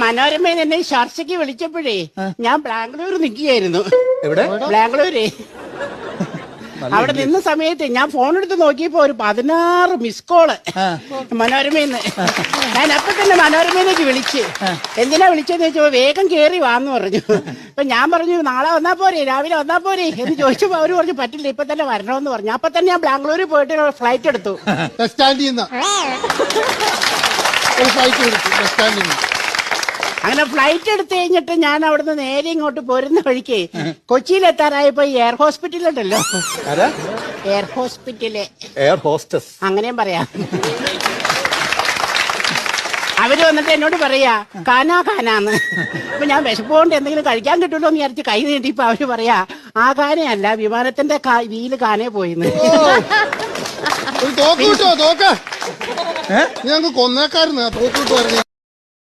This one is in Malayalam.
മനോരമയിൽ എന്നെ ചർച്ചയ്ക്ക് വിളിച്ചപ്പോഴേ ഞാൻ ബാംഗ്ലൂർ നിൽക്കുകയായിരുന്നു. എവിടെ? ബാംഗ്ലൂര്. അവിടെ നിന്ന സമയത്ത് ഞാൻ ഫോൺ എടുത്ത് നോക്കിയപ്പോ ഒരു 16 മിസ് കോള് മനോരമയിന്ന്. ഞാൻ അപ്പൊ തന്നെ മനോരമയിലേക്ക് വിളിച്ച്. എന്തിനാ വിളിച്ചെന്ന് ചോദിച്ചപ്പോ വേഗം കേറി വാന്ന് പറഞ്ഞു. അപ്പൊ ഞാൻ പറഞ്ഞു നാളെ വന്നാ പോരെ, രാവിലെ വന്നാ പോരെ എന്ന് ചോദിച്ചപ്പോ അവര് പറഞ്ഞു പറ്റില്ല, ഇപ്പൊ തന്നെ വരണമെന്ന് പറഞ്ഞു. അപ്പൊ തന്നെ ഞാൻ ബാംഗ്ലൂരിൽ പോയിട്ട് ഫ്ലൈറ്റ് എടുത്തു. ബസ് സ്റ്റാൻഡിൽ നിന്ന് ഒരു ഫ്ലൈറ്റ് എടുത്തു ബസ് സ്റ്റാൻഡിൽ നിന്ന്. അങ്ങനെ ഫ്ലൈറ്റ് എടുത്തു കഴിഞ്ഞിട്ട് ഞാൻ അവിടുന്ന് നേരെ ഇങ്ങോട്ട് പോരുന്ന വഴിക്ക് കൊച്ചിയിലെത്താറായപ്പോ എയർ ഹോസ്പിറ്റലുണ്ടല്ലോ, എയർ ഹോസ്പിറ്റല്, എയർ ഹോസ്റ്റസ് അങ്ങനെയും പറയാം. അവര് വന്നിട്ട് എന്നോട് പറയാ കാനാ കാനാന്ന്. അപ്പൊ ഞാൻ വിശപ്പോണ്ട് എന്തെങ്കിലും കഴിക്കാൻ കിട്ടുമല്ലോ എന്ന് വിചാരിച്ച് കൈ നീട്ടിയപ്പോ അവര് പറയാ ആ കാനയല്ല, വിമാനത്തിന്റെ വീല് കാനേ പോയിന്ന്. തോക്ക് കിട്ടോ? തോക്ക് ഞങ്ങൾക്ക് കൊന്നേക്കാരുന്ന് തോക്ക് കിട്ടുമായിരുന്നു.